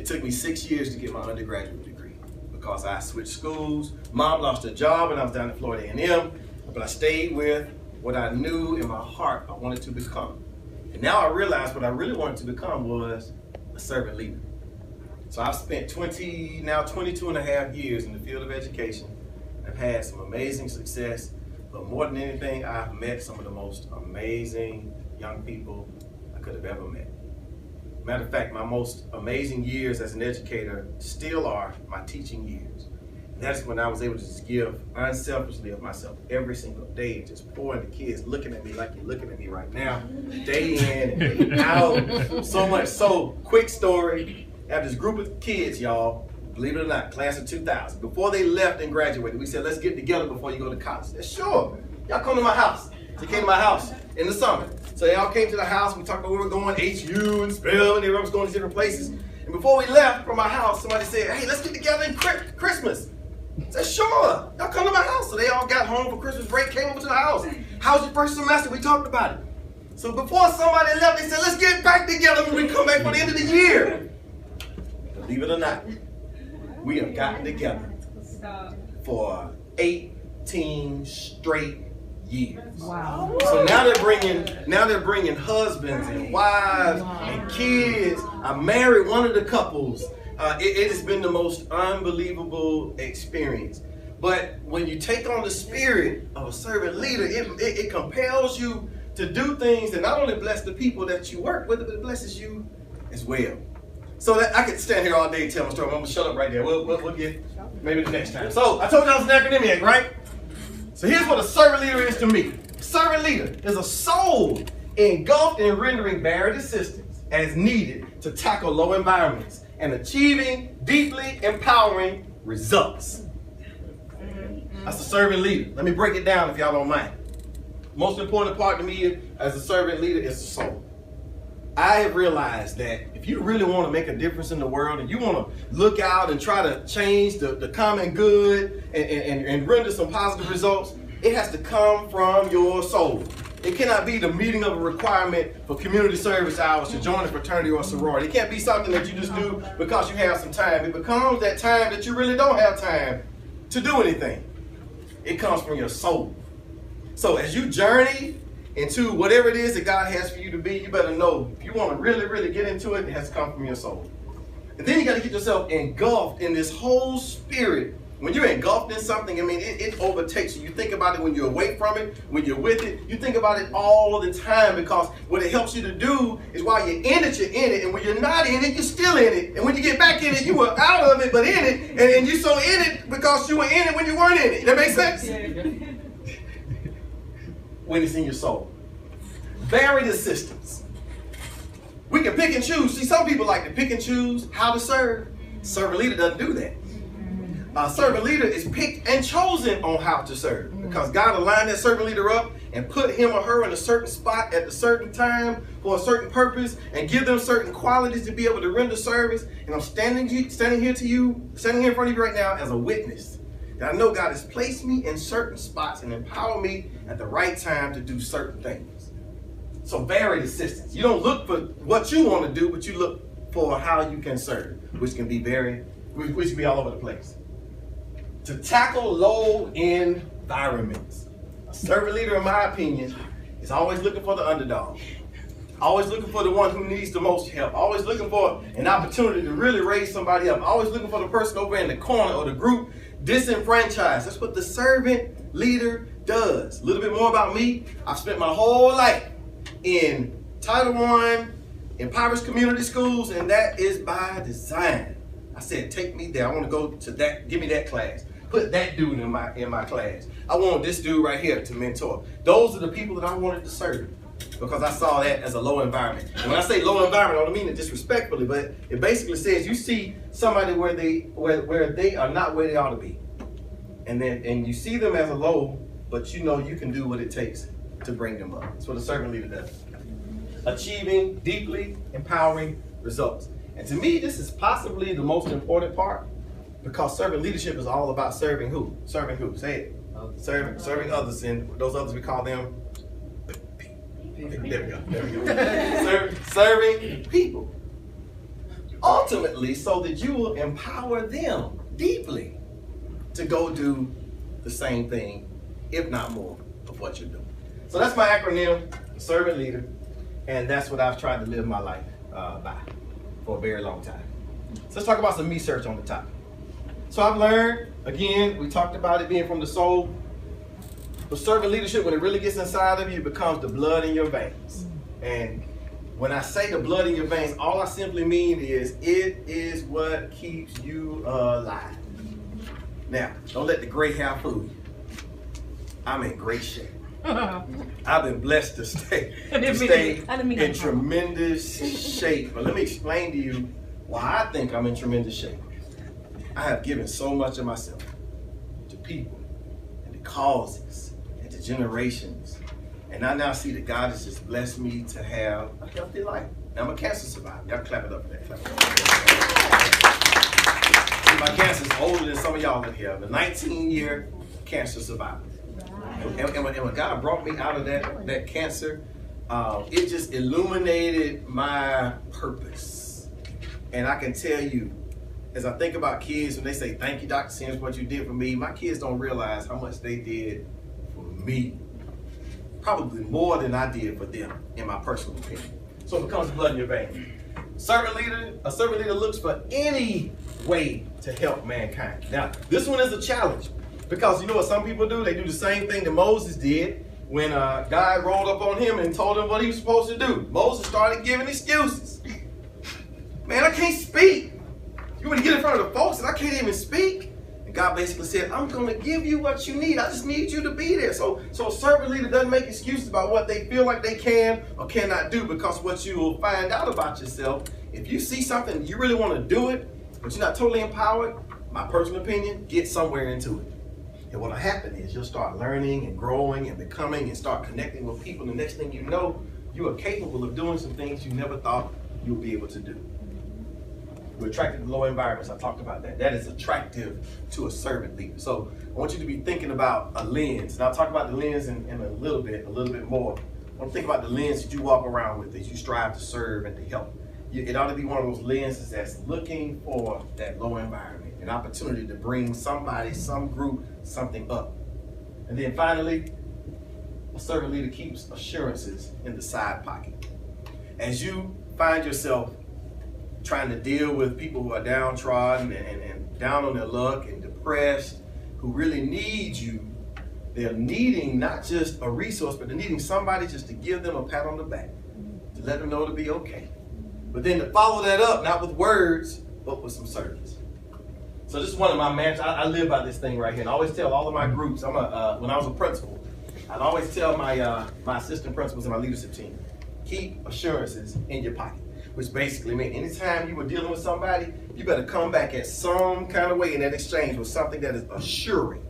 took me 6 years to get my undergraduate degree because I switched schools. Mom lost her job and I was down at Florida A&M, but I stayed with what I knew in my heart I wanted to become. And now I realized what I really wanted to become was a servant leader. So I've spent 22 and a half years in the field of education. I've had some amazing success, but more than anything, I've met some of the most amazing young people I could have ever met. Matter of fact, my most amazing years as an educator still are my teaching years. And that's when I was able to just give unselfishly of myself every single day, just pour into kids, looking at me like you're looking at me right now, day in and day out. So much so, quick story, I have this group of kids, y'all, believe it or not, class of 2000. Before they left and graduated, we said, let's get together before you go to college. They said, sure, y'all come to my house. They came to my house in the summer. So they all came to the house, we talked about where we were going, HU and Spell, and everyone was going to different places. And before we left from my house, somebody said, hey, let's get together in Christmas. I said, sure, y'all come to my house. So they all got home for Christmas break, came over to the house. How's your first semester? We talked about it. So before somebody left, they said, let's get back together when we come back for the end of the year. Believe it or not, we have gotten together for 18 straight years. Wow. So now they're bringing husbands and wives and kids. I married one of the couples. It has been the most unbelievable experience. But when you take on the spirit of a servant leader, it compels you to do things that not only bless the people that you work with, but it blesses you as well. So that I could stand here all day and tell my story. I'm gonna shut up right there. We'll get maybe the next time. So I told you I was an academic, right? So here's what a servant leader is to me. A servant leader is a soul engulfed in rendering varied assistance as needed to tackle low environments and achieving deeply empowering results. That's a servant leader. Let me break it down if y'all don't mind. Most important part to me as a servant leader is the soul. I have realized that if you really want to make a difference in the world and you want to look out and try to change the common good and render some positive results, it has to come from your soul. It cannot be the meeting of a requirement for community service hours to join a fraternity or sorority. It can't be something that you just do because you have some time. It becomes that time that you really don't have time to do anything. It comes from your soul. So as you journey into whatever it is that God has for you to be, you better know if you want to really, really get into it, it has to come from your soul. And then you got to get yourself engulfed in this whole spirit. When you're engulfed in something, I mean, it overtakes you. You think about it when you're away from it, when you're with it. You think about it all the time because what it helps you to do is while you're in it, you're in it. And when you're not in it, you're still in it. And when you get back in it, you were out of it, but in it. And you're so in it because you were in it when you weren't in it. That makes sense? When it's in your soul. Varied assistance. We can pick and choose. See, some people like to pick and choose how to serve. Servant leader doesn't do that. A servant leader is picked and chosen on how to serve because God aligned that servant leader up and put him or her in a certain spot at a certain time for a certain purpose and give them certain qualities to be able to render service. And I'm standing here in front of you right now as a witness. I know God has placed me in certain spots and empowered me at the right time to do certain things. So varied assistance. You don't look for what you want to do, but you look for how you can serve, which can be which can be all over the place. To tackle low environments. A servant leader, in my opinion, is always looking for the underdog. Always looking for the one who needs the most help. Always looking for an opportunity to really raise somebody up. Always looking for the person over in the corner or the group disenfranchised. That's what the servant leader does. A little bit more about me. I've spent my whole life in Title I, impoverished community schools, and that is by design. I said, take me there. I want to go to that. Give me that class. Put that dude in my class. I want this dude right here to mentor. Those are the people that I wanted to serve because I saw that as a low environment. And when I say low environment, I don't mean it disrespectfully, but it basically says you see somebody where they are not where they ought to be. And you see them as a low, but you know you can do what it takes to bring them up. That's what a servant leader does. Achieving deeply empowering results. And to me, this is possibly the most important part because servant leadership is all about serving who? Serving who? Say it. Serving others, and those others we call them people. There we go. Serving people. ultimately so that you will empower them deeply to go do the same thing, if not more, of what you're doing. So that's my acronym, servant leader, and that's what I've tried to live my life by for a very long time. So let's talk about some research on the topic. So I've learned, again, we talked about it being from the soul, but servant leadership, when it really gets inside of you, it becomes the blood in your veins. And when I say the blood in your veins, all I simply mean is it is what keeps you alive. Now, don't let the gray hair fool you. I'm in great shape. I've been blessed to stay in tremendous shape. But let me explain to you why I think I'm in tremendous shape. I have given so much of myself to people and to causes and to generations. And I now see that God has just blessed me to have a healthy life. Now, I'm a cancer survivor. Y'all clap it up for that. Clap it up. See, my cancer is older than some of y'all in here. I'm a 19-year cancer survivor. And when God brought me out of that cancer, it just illuminated my purpose. And I can tell you, as I think about kids, when they say, thank you, Dr. Sims, what you did for me, my kids don't realize how much they did for me. Probably more than I did for them, in my personal opinion. So it becomes blood in your veins. A servant leader looks for any way to help mankind. Now, this one is a challenge because you know what some people do? They do the same thing that Moses did when God rolled up on him and told him what he was supposed to do. Moses started giving excuses. Man, I can't speak. You want to get in front of the folks and I can't even speak? And God basically said, I'm going to give you what you need. I just need you to be there. So a servant leader doesn't make excuses about what they feel like they can or cannot do, because what you will find out about yourself, if you see something, you really want to do it, but you're not totally empowered, my personal opinion, get somewhere into it. And what'll happen is you'll start learning and growing and becoming and start connecting with people. The next thing you know, you are capable of doing some things you never thought you would be able to do. We're attracted to low environments. I talked about that. That is attractive to a servant leader. So I want you to be thinking about a lens. And I'll talk about the lens in a little bit more. I want to think about the lens that you walk around with as you strive to serve and to help. It ought to be one of those lenses that's looking for that low environment, an opportunity to bring somebody, some group, something up. And then finally, a servant leader keeps assurances in the side pocket. As you find yourself trying to deal with people who are downtrodden and down on their luck and depressed, who really need you, they're needing not just a resource, but they're needing somebody just to give them a pat on the back, to let them know to be okay. But then to follow that up, not with words, but with some service. So this is one of my mantras. I live by this thing right here. And I always tell all of my groups, when I was a principal, I'd always tell my assistant principals and my leadership team, keep assurances in your pocket. Which basically means anytime you were dealing with somebody, you better come back at some kind of way in that exchange with something that is assuring.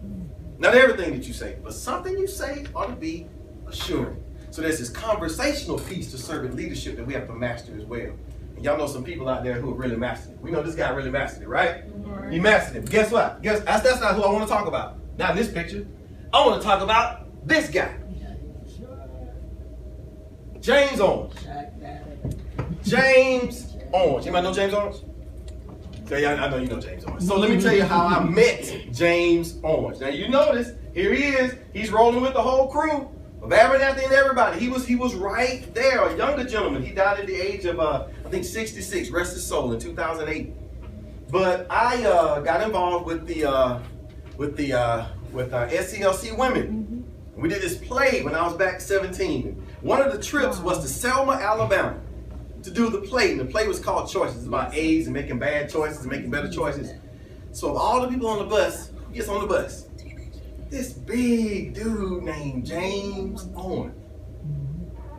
Not everything that you say, but something you say ought to be assuring. So there's this conversational piece to servant leadership that we have to master as well. And y'all know some people out there who have really mastered it. We know this guy really mastered it, right? Mm-hmm. He mastered it. But guess what? That's not who I want to talk about. Not in this picture. I want to talk about this guy. James Owens. James Owens. Anybody know James Owens? Yeah, I know you know James Owens. So let me tell you how I met James Owens. Now you notice, here he is. He's rolling with the whole crew of Abernathy and everybody. He was right there, a younger gentleman. He died at the age of, I think 66, rest his soul, in 2008. But I got involved with the SCLC women. Mm-hmm. We did this play when I was back 17. One of the trips was to Selma, Alabama, to do the play. And the play was called Choices. It's about AIDS and making bad choices and making better choices. So of all the people on the bus, who gets on the bus? This big dude named James Owens.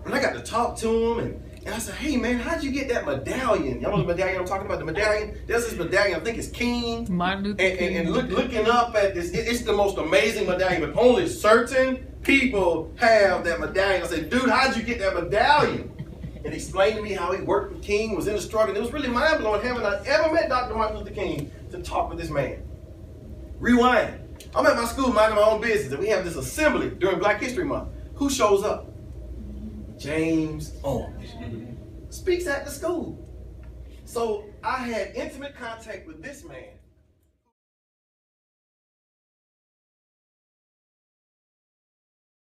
And I got to talk to him, and I said, hey man, how'd you get that medallion? Y'all know the medallion I'm talking about? The medallion? There's this medallion, I think it's King. And looking up at this, it's the most amazing medallion, but only certain people have that medallion. I said, dude, how'd you get that medallion? And he explained to me how he worked with King, was in the struggle. It was really mind-blowing, having I ever met Dr. Martin Luther King to talk with this man. Rewind. I'm at my school minding my own business, and we have this assembly during Black History Month. Who shows up? James Owens. Speaks at the school. So I had intimate contact with this man